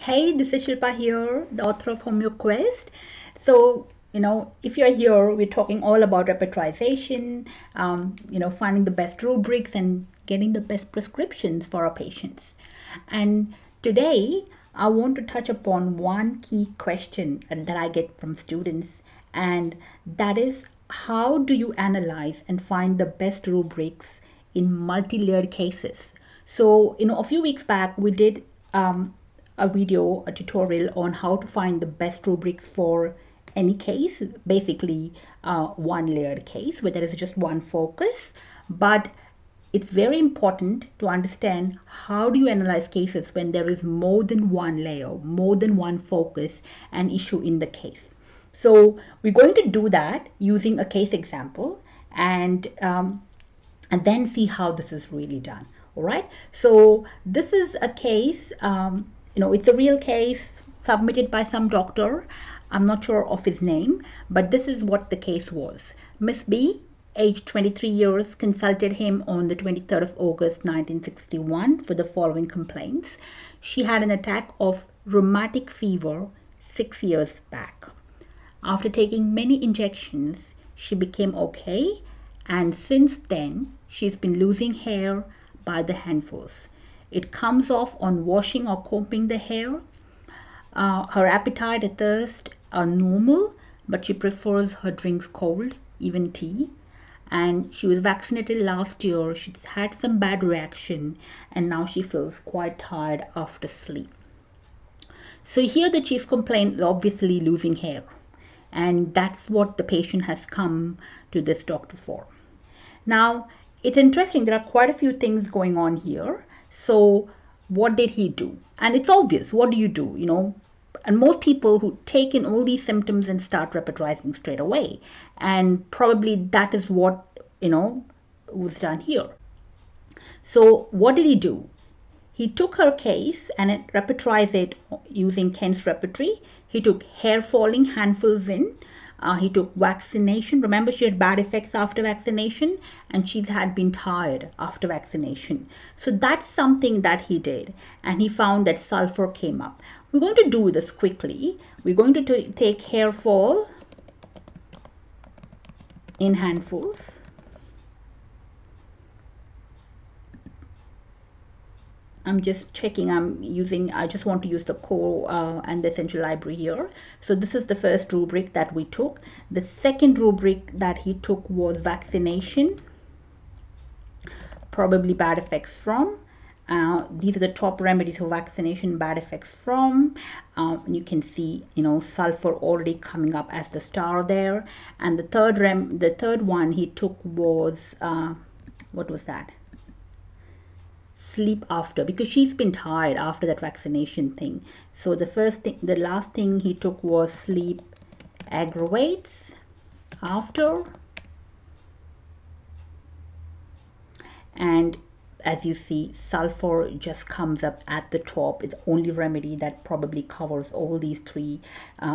Hey, this is Shilpa here, the author of Home Your Quest. So, if you're here, we're talking all about repertorization, finding the best rubrics and getting the best prescriptions for our patients. And today, I want to touch upon one key question that I get from students, and that is how do you analyze and find the best rubrics in multi-layered cases? So, a few weeks back, we did a video, a tutorial on how to find the best rubrics for any case, basically one layered case where there is just one focus. But it's very important to understand how do you analyze cases when there is more than one layer, more than one focus and issue in the case. So we're going to do that using a case example and then see how this is really done. All right. So this is a case, it's a real case submitted by some doctor. I'm not sure of his name, but this is what the case was. Miss B, age 23 years, consulted him on the 23rd of August 1961 for the following complaints. She had an attack of rheumatic fever 6 years back. After taking many injections, she became okay, and since then, she's been losing hair by the handfuls. It comes off on washing or combing the hair. Her appetite and thirst are normal, but she prefers her drinks cold, even tea. And she was vaccinated last year. She's had some bad reaction, and now she feels quite tired after sleep. So here the chief complaint is obviously losing hair. And that's what the patient has come to this doctor for. Now, it's interesting, there are quite a few things going on here. So what did he do? And it's obvious, what do you do, And most people who take in all these symptoms and start repertorizing straight away. And probably that is what, was done here. So what did he do? He took her case and repertorized it using Kent's repertory. He took hair falling handfuls in. He took vaccination. Remember, she had bad effects after vaccination and she had been tired after vaccination. So that's something that he did. And he found that sulfur came up. We're going to do this quickly. We're going to take hair fall in handfuls. I'm just checking, I just want to use the core and the essential library here. So this is the first rubric that we took. The second rubric that he took was vaccination, probably bad effects from. These are the top remedies for vaccination, bad effects from. You can see, sulfur already coming up as the star there. And the third one he took was, what was that? Sleep after, because she's been tired after that vaccination thing. So the last thing he took was sleep aggravates after. And as you see, sulfur just comes up at the top. It's the only remedy that probably covers all these three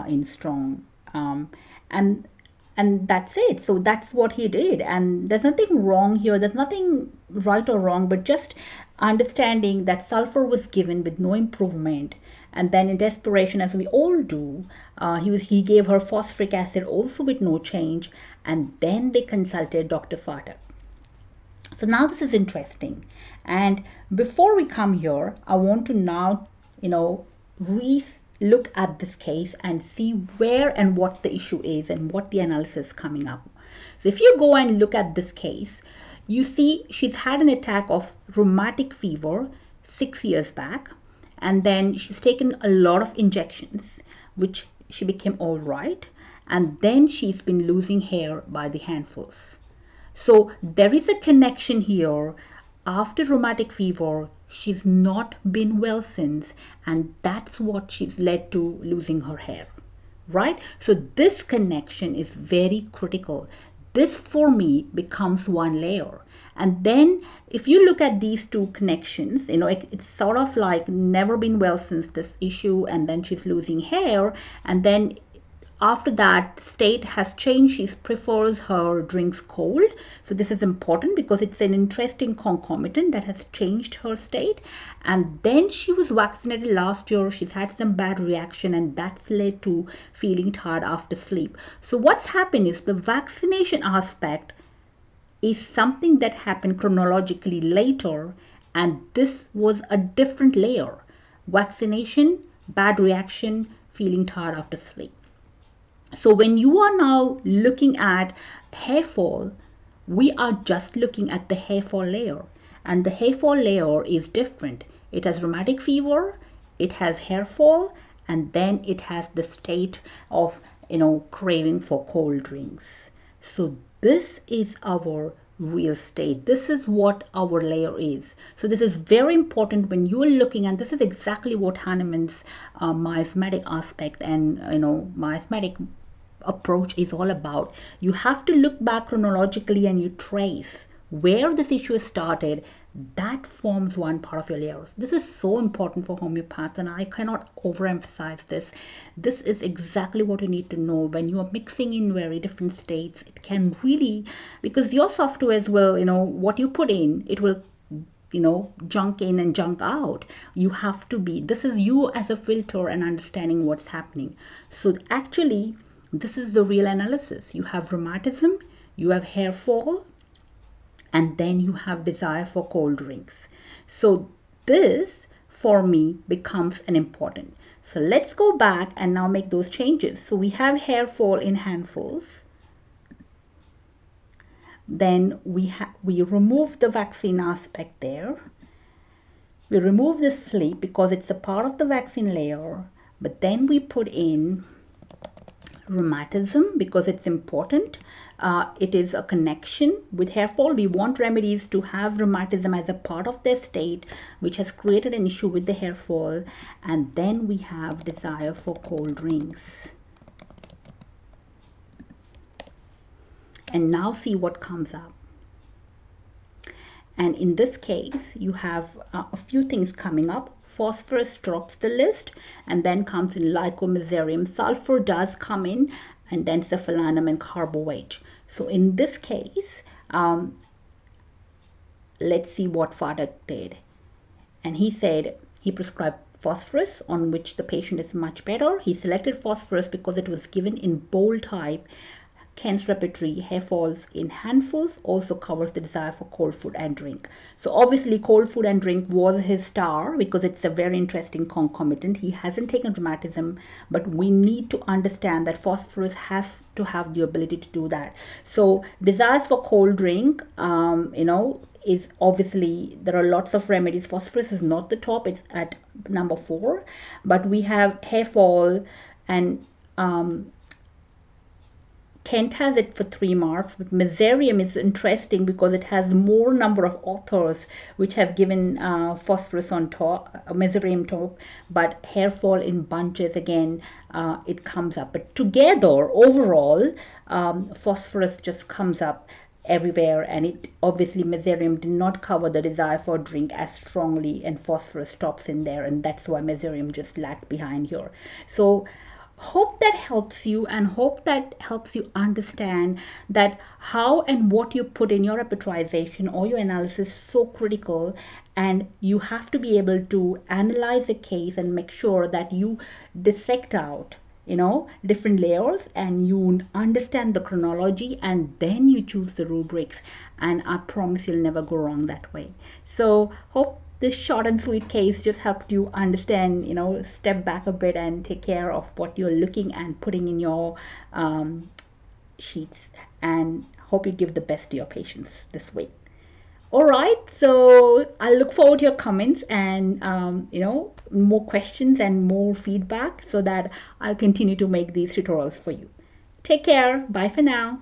in strong. And that's it. So that's what he did. And there's nothing wrong here. There's nothing right or wrong, but just understanding that sulfur was given with no improvement. And then in desperation, as we all do, he gave her phosphoric acid also with no change. And then they consulted Dr. Fatak. So now this is interesting. And before we come here, I want to now, look at this case and see where and what the issue is and what the analysis is coming up. So if you go and look at this case, you see she's had an attack of rheumatic fever 6 years back, and then she's taken a lot of injections, which she became all right, and then she's been losing hair by the handfuls. So there is a connection here. After rheumatic fever, she's not been well since, and that's what she's led to losing her hair, right? So this connection is very critical. This for me becomes one layer. And then if you look at these two connections, it's sort of like never been well since this issue, and then she's losing hair, and then after that state has changed. She prefers her drinks cold. So this is important because it's an interesting concomitant that has changed her state. And then she was vaccinated last year. She's had some bad reaction, and that's led to feeling tired after sleep. So what's happened is the vaccination aspect is something that happened chronologically later, and this was a different layer. Vaccination, bad reaction, feeling tired after sleep. So when you are now looking at hair fall, we are just looking at the hair fall layer, and the hair fall layer is different. It has rheumatic fever, it has hair fall, and then it has the state of craving for cold drinks. So this is our real state. This is what our layer is. So this is very important when you are looking, and this is exactly what Hahnemann's miasmatic aspect and miasmatic approach is all about. You have to look back chronologically and you trace where this issue started. That forms one part of your layers. This is so important for homeopaths, and I cannot overemphasize this. This is exactly what you need to know when you are mixing in very different states. It can really, because your softwares will, what you put in, it will junk in and junk out. You have to be, this is you as a filter and understanding what's happening. So actually, this is the real analysis. You have rheumatism, you have hair fall, and then you have desire for cold drinks. So this for me becomes an important. So let's go back and now make those changes. So we have hair fall in handfuls. Then we remove the vaccine aspect there. We remove the sleep because it's a part of the vaccine layer, but then we put in rheumatism because it's important. It is a connection with hair fall. We want remedies to have rheumatism as a part of their state, which has created an issue with the hair fall. And then we have desire for cold drinks. And now see what comes up. And in this case, you have a few things coming up. Phosphorus drops the list, and then comes in lycomycerium. Sulfur does come in, and then cephalanum and carboate. So in this case, let's see what Father did. And he said he prescribed phosphorus, on which the patient is much better. He selected phosphorus because it was given in bold type. Ken's repertory, hair falls in handfuls, also covers the desire for cold food and drink. So obviously cold food and drink was his star because it's a very interesting concomitant. He hasn't taken rheumatism, but we need to understand that phosphorus has to have the ability to do that. So desires for cold drink, is obviously, there are lots of remedies. Phosphorus is not the top, it's at number 4, but we have hair fall, and Kent has it for 3 marks, but Mesothelium is interesting because it has more number of authors which have given phosphorus on top, Mesothelium top, but hair fall in bunches, again, it comes up. But together, overall, phosphorus just comes up everywhere, and it obviously Mesothelium did not cover the desire for drink as strongly, and phosphorus stops in there, and that's why Mesothelium just lagged behind here. So hope that helps you, and hope that helps you understand that how and what you put in your repertorization or your analysis is so critical, and you have to be able to analyze a case and make sure that you dissect out different layers, and you understand the chronology, and then you choose the rubrics, and I promise you'll never go wrong that way. So hope this short and sweet case just helped you understand, step back a bit and take care of what you're looking and putting in your sheets, and hope you give the best to your patients this week. All right, so I look forward to your comments and more questions and more feedback so that I'll continue to make these tutorials for you. Take care. Bye for now.